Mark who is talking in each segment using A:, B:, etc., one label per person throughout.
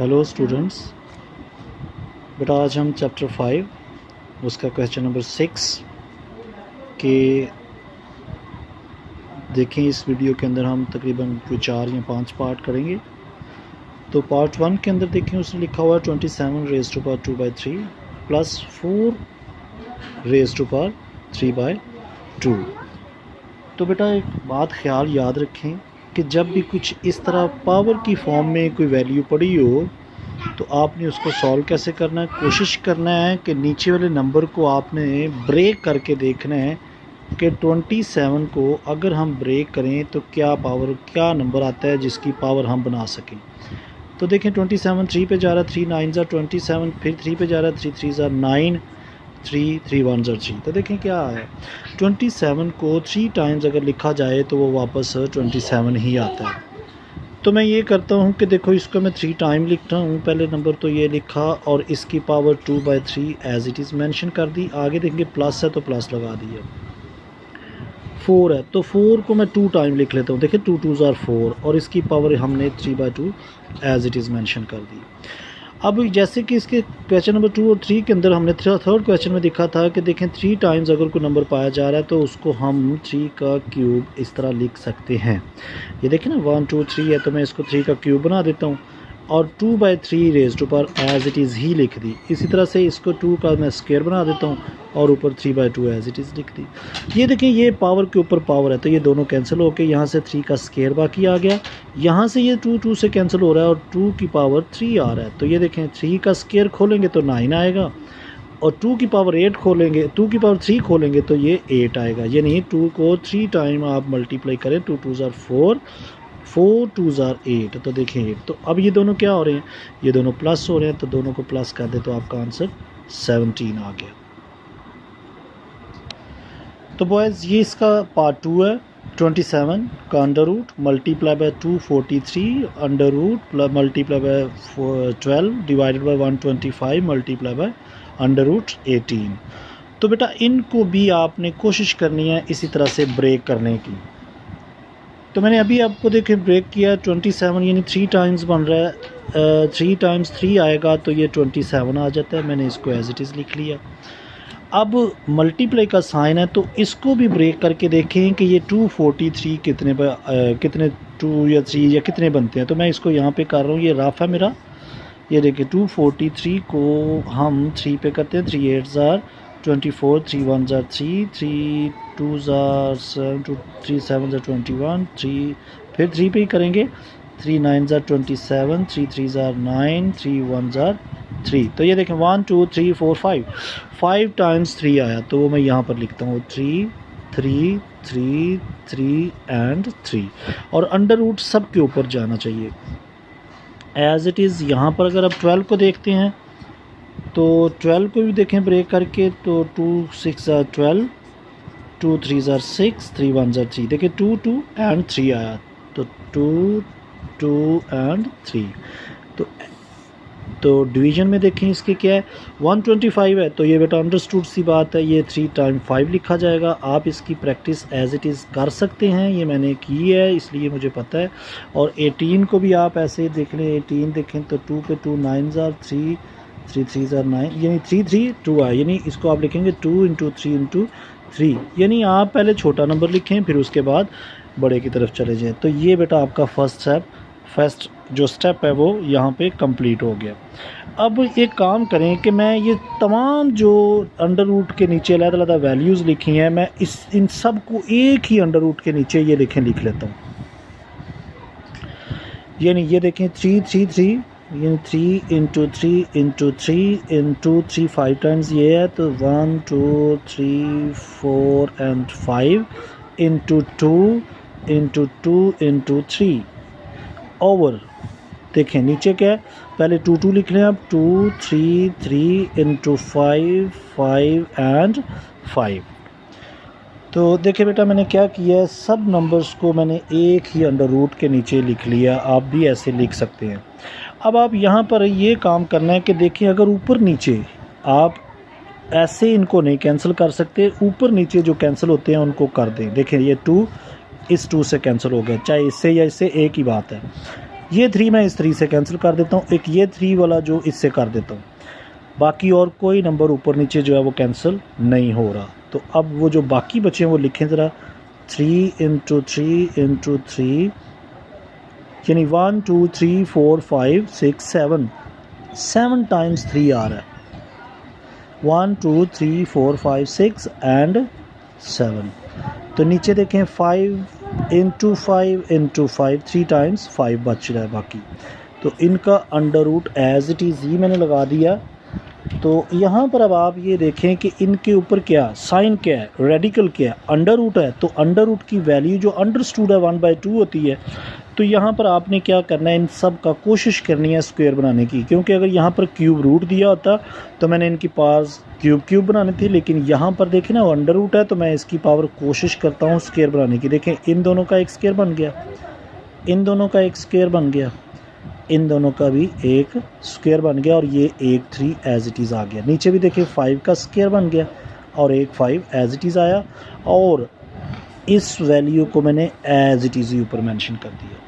A: Hello students, बेटा आज हम चैप्टर 5 उसका क्वेश्चन नंबर 6 के देखें। इस वीडियो के अंदर हम तकरीबन कोई 4 या 5 पार्ट करेंगे। तो पार्ट 1 के अंदर देखें, उसने लिखा हुआ है 27 raise to power 2/3 plus 4 raise to power 3/2। तो बेटा एक बात ख्याल याद रखें कि जब भी कुछ इस तरह पावर की फॉर्म में कोई वैल्यू पड़ी हो तो आपने उसको सॉल्व कैसे करना है। कोशिश करना है कि नीचे वाले नंबर को आपने ब्रेक करके देखना है कि 27 को अगर हम ब्रेक करें तो क्या नंबर आता है जिसकी पावर हम बना सकें। तो देखें 27 3 पे जा रहा है, 3 9 ज़ा 27, फिर 3 पे जा रहा है, 3 3 ज़ा 9, 3 3 1 ज़ा 3। तो देखें क्या है, 27 को 3 टाइम्स अगर लिखा जाए तो वो वापस 27 ही आता है। तो मैं ये करता हूँ कि देखो इसको मैं 3 टाइम लिखता हूँ। पहले नंबर तो ये लिखा और इसकी power 2/3 as it is mention कर दी। आगे देखेंगे प्लस है तो प्लस लगा दिया। 4 है तो 4 को मैं 2 टाइम लिख लेता हूँ। देखिए 2 2 आर 4 और इसकी पावर हमने 3/2 एज इट इज़ मेंशन कर दी। अब जैसे कि इसके क्वेश्चन नंबर 2 और 3 के अंदर हमने थर्ड क्वेश्चन में देखा था कि देखें 3 टाइम्स अगर कोई नंबर पाया जा रहा है तो उसको हम 3 का क्यूब इस तरह लिख सकते हैं। ये देखें ना 1 2 3 है तो मैं इसको 3 का क्यूब बना देता हूँ और 2/3 raise to power as it is ही लिख दी। इसी तरह से इसको 2 का मैं स्क्वायर बना देता हूँ और ऊपर 3/2 एज इट इज़ लिख दी। ये देखें ये पावर के ऊपर पावर है तो ये दोनों कैंसिल होकर यहाँ से 3 का स्क्वायर बाकी आ गया। यहाँ से ये 2 से कैंसिल हो रहा है और 2 की पावर 3 आ रहा है। तो ये देखें 3 का स्क्वायर खोलेंगे तो 9 आएगा और 2 की पावर 8 खोलेंगे, 2 की पावर 3 खोलेंगे तो ये 8 आएगा। यानी 2 को 3 टाइम आप मल्टीप्लाई करें, 2 2 ज़ार 4, 4 2 ज़ार 8। तो देखें 8। तो अब ये दोनों क्या हो रहे हैं, ये दोनों प्लस हो रहे हैं तो दोनों को प्लस कर दे तो आपका आंसर 17 आ गया। तो बॉयज़ ये इसका पार्ट 2 है। 27 का under root multiply by 243 under root multiply by 12 divided by 125 multiply by under root 18। तो बेटा इनको भी आपने कोशिश करनी है इसी तरह से ब्रेक करने की। तो मैंने अभी आपको देखे ब्रेक किया 27 यानी 3 टाइम्स बन रहा है। 3 टाइम्स 3 आएगा तो ये 27 आ जाता है। मैंने इसको एज इट इज़ लिख लिया। अब मल्टीप्लाई का साइन है तो इसको भी ब्रेक करके देखें कि ये 243 कितने 2 या 3 या कितने बनते हैं। तो मैं इसको यहाँ पे कर रहा हूँ, ये रफ है मेरा। ये देखिए 243 को हम 3 पे करते हैं, 3 8 ज़ार 24, 3 1 ज़ार 3, 3 2 ज़ार 7, 3 7 ज़ार 21, 3 फिर 3 पे ही करेंगे, 3 9 ज़ार 27, 3 3 ज़ार 9, 3 1 ज़ार 3। तो ये देखें 1 2 3 4 5 टाइम्स 3 आया तो वो मैं यहाँ पर लिखता हूँ 3 3 3 3 एंड 3 और अंडर रूट सब के ऊपर जाना चाहिए एज इट इज़। यहाँ पर अगर आप 12 को देखते हैं तो 12 को भी देखें ब्रेक करके तो 2 6 ज़ार 12, 2 3 ज़ार 6, 3 1 ज़ार 3। देखिए 2 2 एंड 3 आया तो 2 2 एंड 3। तो डिवीज़न में देखें इसके क्या है, 125 है तो ये बेटा अंडरस्टूड सी बात है, ये 3 टाइम 5 लिखा जाएगा। आप इसकी प्रैक्टिस एज इट इज़ कर सकते हैं, ये मैंने की है इसलिए मुझे पता है। और 18 को भी आप ऐसे देख लें, 18 देखें तो 2 पे 2 9 ज़ार 3, 3 3 ज़ार 9 यानी 3 3 2 आए। यानी इसको आप लिखेंगे 2 × 3 × 3। यानी आप पहले छोटा नंबर लिखें फिर उसके बाद बड़े की तरफ चले जाएँ। तो ये बेटा आपका फर्स्ट जो स्टेप है वो यहाँ पे कंप्लीट हो गया। अब एक काम करें कि मैं ये तमाम जो अंडर रूट के नीचे अलग-अलग वैल्यूज़ लिखी हैं मैं इन सब को एक ही अंडर रूट के नीचे ये लिख लेता हूँ। यानी ये देखें 3 3 3 यानी 3 × 3 × 3 × 3 5 टाइम्स ये है तो 1 2 3 4 एंड 5 × 2 × 2 × 3 ओवर। देखें नीचे क्या है, पहले 2 2 लिख लें, अब 2 3 3 × 5 5 एंड 5। तो देखिए बेटा मैंने क्या किया है, सब नंबर्स को मैंने एक ही अंडर रूट के नीचे लिख लिया। आप भी ऐसे लिख सकते हैं। अब आप यहाँ पर ये काम करना है कि देखिए अगर ऊपर नीचे आप ऐसे इनको नहीं कैंसिल कर सकते, ऊपर नीचे जो कैंसिल होते हैं उनको कर दें। देखें ये 2 इस 2 से कैंसिल हो गया, चाहे इससे या इससे एक ही बात है। ये 3 मैं इस 3 से कैंसिल कर देता हूँ, एक ये 3 वाला जो इससे कर देता हूँ, बाकी और कोई नंबर ऊपर नीचे जो है वो कैंसिल नहीं हो रहा। तो अब वो जो बाकी बचे हैं वो लिखें ज़रा, 3 इंटू 3 यानी 1 2 3 4 5 6 7 टाइम्स 3 आ रहा है, 1 2 3 4 5 6 एंड 7। तो नीचे देखें 5 इंटू 5 3 टाइम्स 5 बच रहा है बाकी। तो इनका under root as it is ही मैंने लगा दिया। तो यहाँ पर अब आप ये देखें कि इनके ऊपर क्या साइन क्या है, रेडिकल क्या है, अंडर रूट है। तो अंडर रूट की वैल्यू जो अंडरस्टूड है 1/2 होती है। तो यहाँ पर आपने क्या करना है, इन सब का कोशिश करनी है स्क्वायर बनाने की, क्योंकि अगर यहाँ पर क्यूब रूट दिया होता तो मैंने इनकी पास क्यूब बनाने थी, लेकिन यहाँ पर देखें ना अंडर रूट है, तो मैं इसकी पावर कोशिश करता हूँ स्क्वायर बनाने की। देखें इन दोनों का एक स्क्वायर बन गया, इन दोनों का एक स्क्वायर बन गया, इन दोनों का भी एक स्क्वायर बन गया, और ये एक 3 एज इट इज़ आ गया। नीचे भी देखिए 5 का स्क्वायर बन गया और एक 5 एज इट इज़ आया, और इस वैल्यू को मैंने एज इट इज़ ही ऊपर मेंशन कर दिया।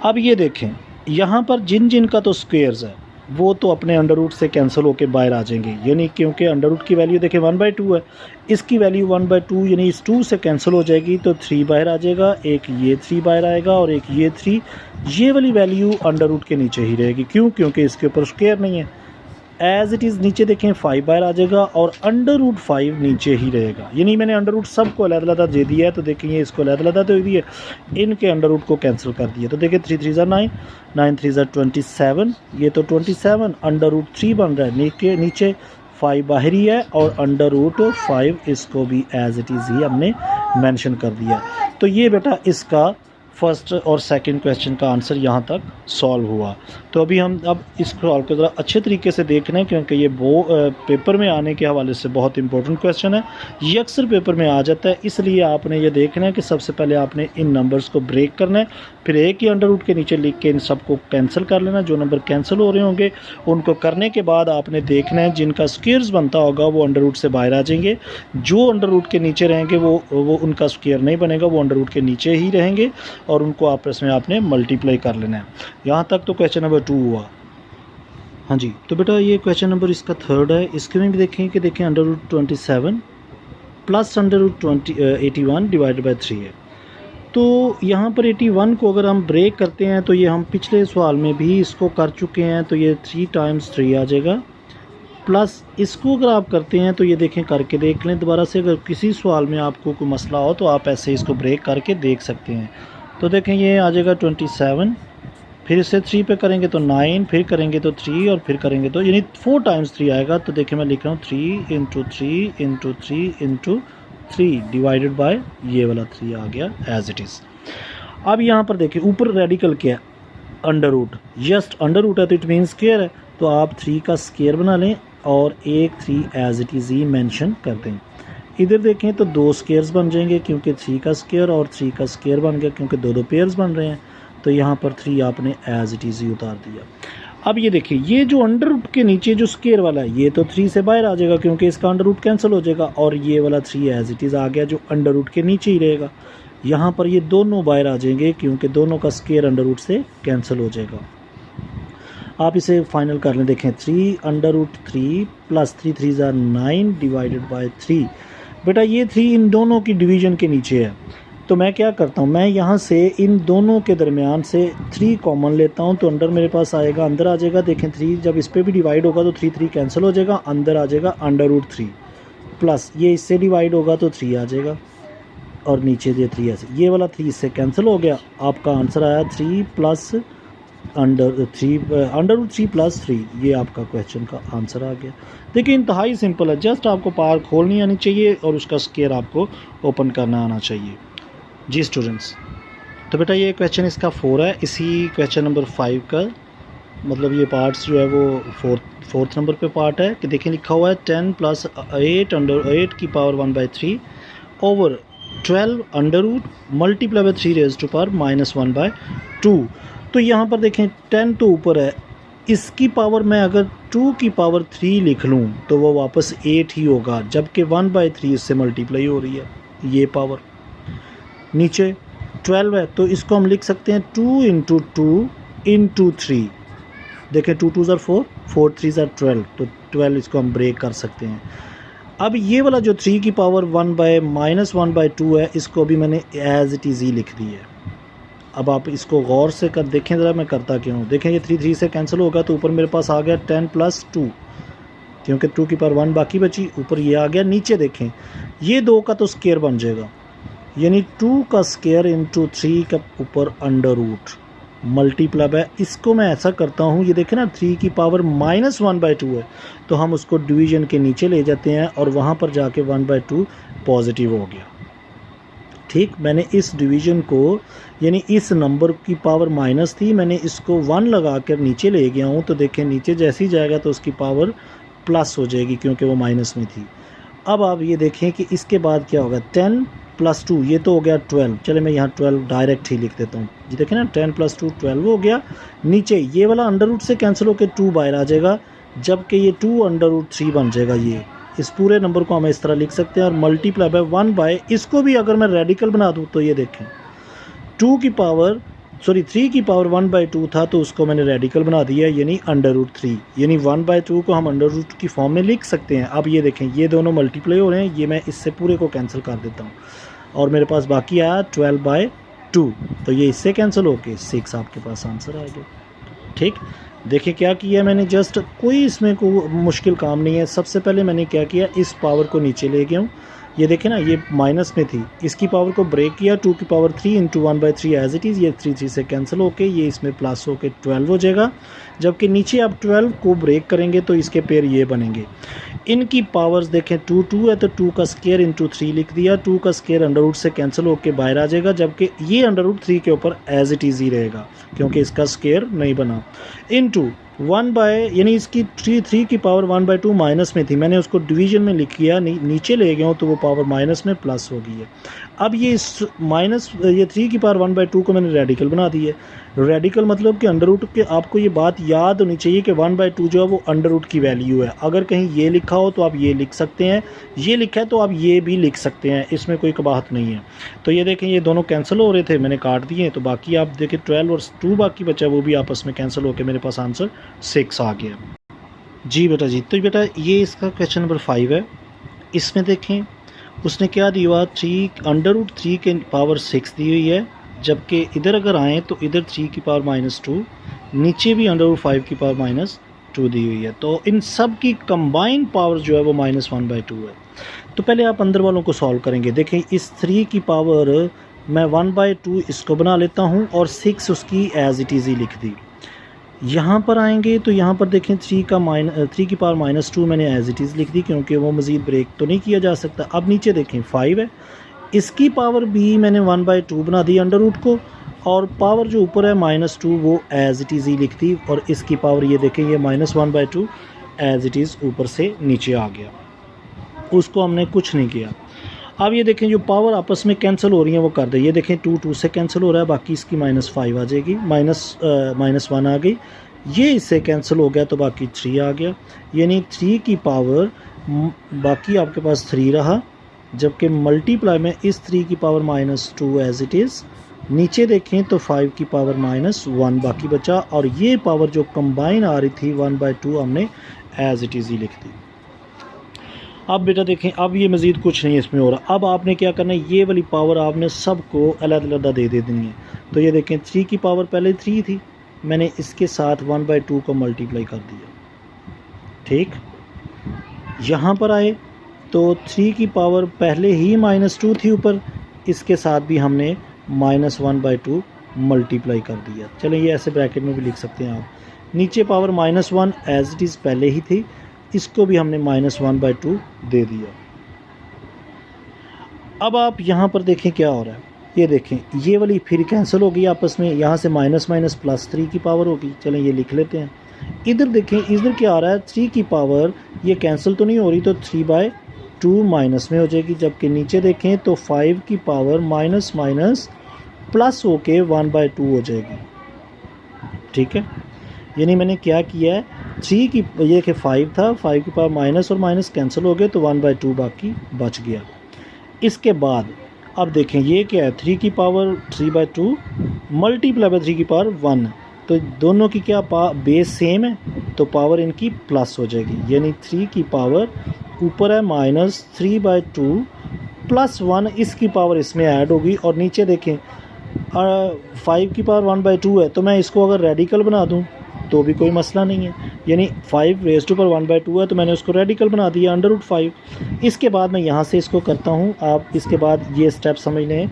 A: अब ये देखें यहाँ पर जिन जिन का तो स्क्वायर्स है वो तो अपने अंडर रूट से कैंसिल होकर बाहर आ जाएंगे, यानी क्योंकि अंडर रूट की वैल्यू देखें 1/2 है, इसकी वैल्यू 1/2 यानी इस 2 से कैंसिल हो जाएगी, तो 3 बाहर आ जाएगा, एक ये 3 बाहर आएगा और एक ये 3। ये वाली वैल्यू अंडर रूट के नीचे ही रहेगी, क्यों? क्योंकि इसके ऊपर स्क्वायर नहीं है। एज इट इज़ नीचे देखें 5 बाहर आ जाएगा और अंडर रूट 5 नीचे ही रहेगा, यानी मैंने अंडर रूट सबको अलग-अलग दे दिया है। तो देखिए ये इसको अलग-अलग दे दिए, इनके अंडर रूट को कैंसिल कर दिया। तो देखिए 3 3 9, 9 3 27, ये तो 27 अंडर रूट 3 बन रहा है, नीचे 5 बाहर ही है और अंडर रूट 5 इसको भी एज इट इज़ ही हमने मेंशन कर दिया। तो ये बेटा इसका फर्स्ट और सेकंड क्वेश्चन का आंसर यहाँ तक सॉल्व हुआ। तो अभी हम अब इस सॉल्व को ज़रा अच्छे तरीके से देखना है, क्योंकि ये पेपर में आने के हवाले से बहुत इंपॉर्टेंट क्वेश्चन है। ये अक्सर पेपर में आ जाता है, इसलिए आपने ये देखना है कि सबसे पहले आपने इन नंबर्स को ब्रेक करना है, फिर एक ही अंडर रूट के नीचे लिख के इन सबको कैंसिल कर लेना। जो नंबर कैंसिल हो रहे होंगे उनको करने के बाद आपने देखना है जिनका स्क्वायर्स बनता होगा वो अंडर रूट से बाहर आ जाएंगे, जो अंडर रूट के नीचे रहेंगे वो उनका स्क्वायर नहीं बनेगा, वो अंडर रूट के नीचे ही रहेंगे और उनको आपस में आपने मल्टीप्लाई कर लेना है। यहाँ तक तो क्वेश्चन नंबर 2 हुआ। हाँ जी, तो बेटा ये क्वेश्चन नंबर इसका थर्ड है। इसके में भी देखें under root 27 plus under root 81 divided by 3 है। तो यहाँ पर 81 को अगर हम ब्रेक करते हैं तो ये हम पिछले सवाल में भी इसको कर चुके हैं, तो ये 3 टाइम्स 3 आ जाएगा, प्लस इसको अगर आप करते हैं तो ये देखें करके देख लें दोबारा से। अगर किसी सवाल में आपको कोई मसला हो तो आप ऐसे इसको ब्रेक करके देख सकते हैं। तो देखें ये आ जाएगा 27, फिर इससे 3 पे करेंगे तो 9, फिर करेंगे तो 3 और फिर करेंगे तो यानी 4 टाइम्स 3 आएगा। तो देखिए मैं लिख रहा हूँ 3 into 3 into 3 into 3 divided by ये वाला 3 आ गया एज इट इज़। अब यहाँ पर देखिए ऊपर रेडिकल क्या है, under root, just under root है तो इट मीन स्क्वायर है, तो आप 3 का स्क्वायर बना लें और एक 3 एज इट इज़ ही मेंशन कर दें। इधर देखें तो 2 स्क्वायर्स बन जाएंगे, क्योंकि 3 का स्क्वायर और 3 का स्क्वायर बन गया, क्योंकि 2 पेयर्स बन रहे हैं। तो यहाँ पर 3 आपने एज इट इज़ ही उतार दिया। अब ये देखिए ये जो अंडर रूट के नीचे जो स्क्वायर वाला है ये तो 3 से बाहर आ जाएगा, क्योंकि इसका अंडर रूट कैंसिल हो जाएगा, और ये वाला 3 एज इट इज़ आ गया जो अंडर रूट के नीचे ही रहेगा। यहाँ पर ये दोनों बाहर आ जाएंगे, क्योंकि दोनों का स्क्वायर अंडर रूट से कैंसिल हो जाएगा। आप इसे फाइनल कर लें, देखें 3 under root 3 plus 3 3 9 divided by 3। बेटा ये 3 इन दोनों की डिवीज़न के नीचे है, तो मैं क्या करता हूँ, मैं यहाँ से इन दोनों के दरमियान से 3 कॉमन लेता हूँ, तो अंडर मेरे पास आएगा, अंदर आ जाएगा। देखें 3 जब इस पर भी डिवाइड होगा तो 3 3 कैंसिल हो जाएगा, अंदर आ जाएगा अंडर रूट 3, प्लस ये इससे डिवाइड होगा तो 3 आ जाएगा और नीचे ये 3 ऐसे, ये वाला 3 इससे कैंसिल हो गया। आपका आंसर आया 3 प्लस अंडर रूट 3 प्लस 3, ये आपका क्वेश्चन का आंसर आ गया। देखिए इंतहाई सिंपल है, जस्ट आपको पावर खोलनी आनी चाहिए और उसका स्क्वायर आपको ओपन करना आना चाहिए। जी स्टूडेंट्स, तो बेटा ये क्वेश्चन इसका 4 है। इसी क्वेश्चन नंबर 5 का मतलब ये पार्ट्स जो है वो फोर्थ नंबर पे पार्ट है कि देखिए लिखा हुआ है 10 प्लस 8 अंडर 8 की power 1/3 over 12 under root multiply by 3 raise to power -1/2। तो यहाँ पर देखें 10 तो ऊपर है, इसकी पावर मैं अगर 2 की पावर 3 लिख लूँ तो वो वापस 8 ही होगा, जबकि 1/3 इससे मल्टीप्लाई हो रही है ये पावर। नीचे 12 है, तो इसको हम लिख सकते हैं 2 इंटू 2 इंटू 3। देखें 2 2 ज़र 4, 4 3 ज़र 12, तो 12 इसको हम ब्रेक कर सकते हैं। अब ये वाला जो 3 की पावर 1/-1/2 है, इसको अभी मैंने एज इट इज़ ही लिख दी है। अब आप इसको गौर से कर देखें ज़रा, मैं करता क्यों हूँ। देखें ये 3 3 से कैंसिल होगा, तो ऊपर मेरे पास आ गया 10 + 2, क्योंकि 2 की पावर 1 बाकी बची, ऊपर ये आ गया। नीचे देखें ये 2 का तो स्क्वायर बन जाएगा, यानी 2 का स्क्वायर इंटू 3 का ऊपर अंडर रूट मल्टीप्लाई है। इसको मैं ऐसा करता हूँ, ये देखें ना 3 की पावर -1/2 है, तो हम उसको डिवीजन के नीचे ले जाते हैं और वहाँ पर जाके 1/2 पॉजिटिव हो गया। ठीक, मैंने इस डिवीजन को, यानी इस नंबर की पावर माइनस थी, मैंने इसको 1 लगा कर नीचे ले गया हूँ, तो देखें नीचे जैसे ही जाएगा तो उसकी पावर प्लस हो जाएगी, क्योंकि वो माइनस में थी। अब आप ये देखें कि इसके बाद क्या होगा, 10 + 2, ये तो हो गया 12। चले मैं यहाँ 12 डायरेक्ट ही लिख देता हूँ। ये देखें ना 10 + 2 12 हो गया। नीचे ये वाला अंडर रूट से कैंसिल होकर 2 बाहर आ जाएगा, जबकि ये 2 अंडर रूट 3 बन जाएगा। ये इस पूरे नंबर को हम इस तरह लिख सकते हैं, और मल्टीप्लाई बाय 1 इसको भी अगर मैं रेडिकल बना दूँ तो ये देखें 3 की पावर 1/2 था, तो उसको मैंने रेडिकल बना दिया, यानी अंडर रूट 3, यानी 1/2 को हम अंडर रूट की फॉर्म में लिख सकते हैं। अब ये देखें ये दोनों मल्टीप्लाई हो रहे हैं, ये मैं इससे पूरे को कैंसिल कर देता हूँ और मेरे पास बाकी आया 12/2, तो ये इससे कैंसिल होके 6 आपके पास आंसर आ गया। ठीक, देखिए क्या किया मैंने, जस्ट कोई इसमें को मुश्किल काम नहीं है। सबसे पहले मैंने क्या किया, इस पावर को नीचे ले गया हूँ। ये देखें ना ये माइनस में थी, इसकी पावर को ब्रेक किया, 2 की power 3 into 1/3 as it is, ये 3 3 से कैंसिल होके ये इसमें प्लस होके 12 हो जाएगा। जबकि नीचे आप 12 को ब्रेक करेंगे तो इसके पेयर ये बनेंगे। इनकी पावर्स देखें 2 2 है, तो 2 का स्क्वायर इंटू 3 लिख दिया, 2 का स्क्वायर अंडर रूट से कैंसिल होकर बाहर आ जाएगा, जबकि ये अंडर रूट 3 के ऊपर एज इट इज़ ही रहेगा, क्योंकि इसका स्क्वायर नहीं बना। इंटू 1 यानी इसकी 3 की पावर 1/2 माइनस में थी, मैंने उसको डिवीजन में लिख किया, नीचे ले गया हूँ तो वो पावर माइनस में प्लस हो गई है। अब ये ये 3 की पावर 1/2 को मैंने रेडिकल बना दी है। रेडिकल मतलब कि अंडर रूट के, आपको ये बात याद होनी चाहिए कि 1/2 जो है वो अंडर रूट की वैल्यू है। अगर कहीं ये लिखा हो तो आप ये लिख सकते हैं, ये लिखा है तो आप ये भी लिख सकते हैं, इसमें कोई कबाहत नहीं है। तो ये देखें ये दोनों कैंसिल हो रहे थे, मैंने काट दिए, तो बाकी आप देखें 12 और 2 बाकी बचा, वो भी आपस में कैंसिल होकर मेरे पास आंसर 6 आ गया। जी बेटा जी, तो बेटा ये इसका क्वेश्चन नंबर 5 है। इसमें देखें उसने क्या दिया हुआ, अंडर रूट 3 के पावर 6 दी हुई है, जबकि इधर अगर आएँ तो इधर 3 की पावर -2, नीचे भी अंडर रूट 5 की पावर -2 दी हुई है। तो इन सब की कंबाइंड पावर जो है वो -1/2 है। तो पहले आप अंदर वालों को सॉल्व करेंगे। देखें इस 3 की पावर मैं 1/2 इसको बना लेता हूँ और 6 उसकी एज इट इज़ ही लिख दी। यहाँ पर आएंगे तो यहाँ पर देखें 3 की पावर -2 मैंने एज इट इज़ लिख दी, क्योंकि वो मज़ीद ब्रेक तो नहीं किया जा सकता। अब नीचे देखें 5 है, इसकी पावर भी मैंने 1/2 बना दी अंडर रूट को, और पावर जो ऊपर है -2 वो एज इट इज़ ही लिख दी, और इसकी पावर ये देखें ये -1/2 एज इट इज़ ऊपर से नीचे आ गया, उसको हमने कुछ नहीं किया। अब ये देखें जो पावर आपस में कैंसिल हो रही हैं वो कर दे। ये देखें 2 2 से कैंसिल हो रहा है, बाकी इसकी -5 आ जाएगी, -1 आ गई, ये इससे कैंसिल हो गया तो बाकी 3 आ गया, यानी 3 की पावर बाकी आपके पास 3 रहा, जबकि मल्टीप्लाई में इस 3 की पावर -2 एज इट इज़, नीचे देखें तो 5 की पावर -1 बाकी बचा, और ये पावर जो कंबाइन आ रही थी 1/2 हमने एज इट इज़ ही लिख दी। अब बेटा देखें अब ये मज़ीद कुछ नहीं इसमें हो रहा। अब आपने क्या करना है, ये वाली पावर आपने सबको अलग-अलग दे देनी है। तो ये देखें 3 की पावर पहले 3 थी, मैंने इसके साथ 1/2 को मल्टीप्लाई कर दिया। ठीक, यहाँ पर आए तो 3 की पावर पहले ही -2 थी ऊपर, इसके साथ भी हमने -1/2 मल्टीप्लाई कर दिया। चलें ये ऐसे ब्रैकेट में भी लिख सकते हैं आप। नीचे पावर -1 एज इट इज़ पहले ही थी, इसको भी हमने -1/2 दे दिया। अब आप यहाँ पर देखें क्या हो रहा है, ये देखें ये वाली फिर कैंसिल हो गई आपस में, यहाँ से माइनस प्लस 3 की पावर होगी। चलें ये लिख लेते हैं। इधर देखें इधर क्या आ रहा है, 3 की पावर ये कैंसिल तो नहीं हो रही, तो 3/2 माइनस में हो जाएगी, जबकि नीचे देखें तो 5 की पावर माइनस प्लस होके 1/2 हो जाएगी। ठीक है, यानी मैंने क्या किया है, 3 की ये कि 5 था, 5 की पावर माइनस और माइनस कैंसिल हो गए तो 1/2 बाकी बच गया। इसके बाद अब देखें ये क्या है, 3 की पावर 3/2 मल्टीप्लाई बाय 3 की पावर 1, तो दोनों की क्या बेस सेम है, तो पावर इनकी प्लस हो जाएगी, यानी 3 की पावर ऊपर है -3/2 प्लस 1, इसकी पावर इसमें ऐड होगी। और नीचे देखें 5 की पावर 1/2 है, तो मैं इसको अगर रेडिकल बना दूं तो भी कोई मसला नहीं है, यानी 5 रेज़ टू पावर 1/2 है तो मैंने उसको रेडिकल बना दिया √5। इसके बाद मैं यहाँ से इसको करता हूँ, आप इसके बाद ये स्टेप समझ लें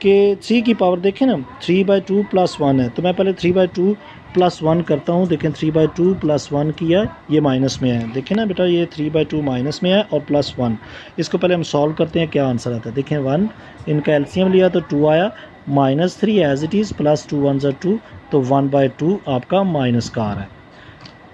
A: कि 3 की पावर देखें ना 3/2 प्लस 1 है, तो मैं पहले 3/2 प्लस 1 करता हूँ। देखें 3/2 प्लस 1 किया, ये माइनस में है, देखें ना बेटा ये 3/2 माइनस में है और प्लस 1, इसको पहले हम सॉल्व करते हैं क्या आंसर आता है। देखें 1 इनका एलसीएम लिया तो 2 आया, -3 एज इट इज़ प्लस 2 1 ज़ा 2, तो 1/2 आपका माइनस का आ रहा है।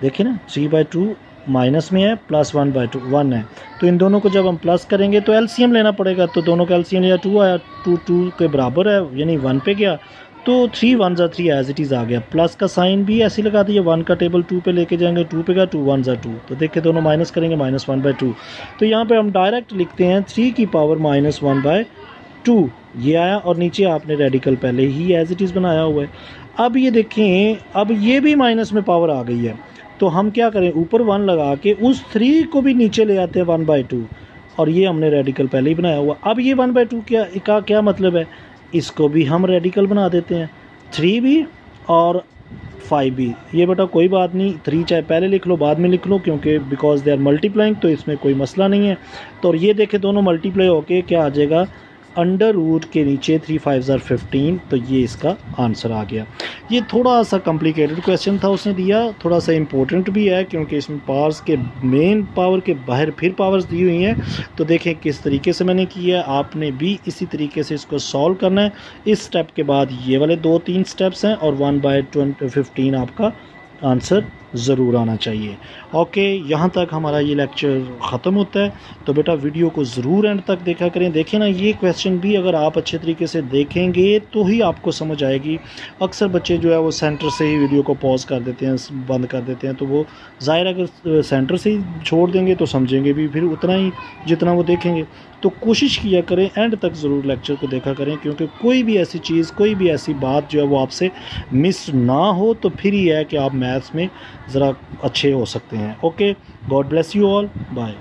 A: देखिए ना 3/2 माइनस में है, प्लस 1/2 1 है, तो इन दोनों को जब हम प्लस करेंगे तो एलसीएम लेना पड़ेगा, तो दोनों का एलसीएम लिया 2 आया, 2 के बराबर है यानी 1 पे गया, तो 3 1 ज़ा 3 एज इट इज़ आ गया। प्लस का साइन भी ऐसे लगा दिया, 1 का टेबल 2 पे लेके जाएंगे, 2 पे गया 2 1 ज़ा 2, तो देखिए दोनों माइनस करेंगे -1/2, तो यहाँ पे हम डायरेक्ट लिखते हैं 3 की पावर -1/2 ये आया, और नीचे आपने रेडिकल पहले ही एज इट इज़ बनाया हुआ है। अब ये देखें, अब ये भी माइनस में पावर आ गई है, तो हम क्या करें, ऊपर 1 लगा के उस 3 को भी नीचे ले आते हैं 1/2, और ये हमने रेडिकल पहले ही बनाया हुआ। अब ये 1/2 क्या मतलब है, इसको भी हम रेडिकल बना देते हैं, 3 भी और 5 भी। ये बेटा कोई बात नहीं, 3 चाहे पहले लिख लो बाद में लिख लो, क्योंकि बिकॉज दे आर मल्टीप्लाइंग, तो इसमें कोई मसला नहीं है। तो ये देखें दोनों मल्टीप्लाई होके क्या आ जाएगा, अंडर रूट के नीचे 3 5 ज़ा 15, तो ये इसका आंसर आ गया। ये थोड़ा सा कॉम्प्लिकेटेड क्वेश्चन था उसने दिया, थोड़ा सा इम्पोर्टेंट भी है, क्योंकि इसमें पावर्स के मेन पावर के बाहर फिर पावर्स दी हुई हैं। तो देखें किस तरीके से मैंने किया, आपने भी इसी तरीके से इसको सॉल्व करना है। इस स्टेप के बाद ये वाले 2-3 स्टेप्स हैं, और 1/15 आपका आंसर ज़रूर आना चाहिए। ओके, यहाँ तक हमारा ये लेक्चर ख़त्म होता है, तो बेटा वीडियो को ज़रूर एंड तक देखा करें। देखें ना ये क्वेश्चन भी अगर आप अच्छे तरीके से देखेंगे तो ही आपको समझ आएगी। अक्सर बच्चे जो है वो सेंटर से ही वीडियो को पॉज कर देते हैं, बंद कर देते हैं, तो वो ज़ाहिर अगर सेंटर से ही छोड़ देंगे तो समझेंगे भी फिर उतना ही जितना वो देखेंगे। तो कोशिश किया करें एंड तक ज़रूर लेक्चर को देखा करें, क्योंकि कोई भी ऐसी चीज़, कोई भी ऐसी बात जो है वो आपसे मिस ना हो, तो फिर ही है कि आप मैथ्स में ज़रा अच्छे हो सकते हैं। Okay, God bless you all, bye.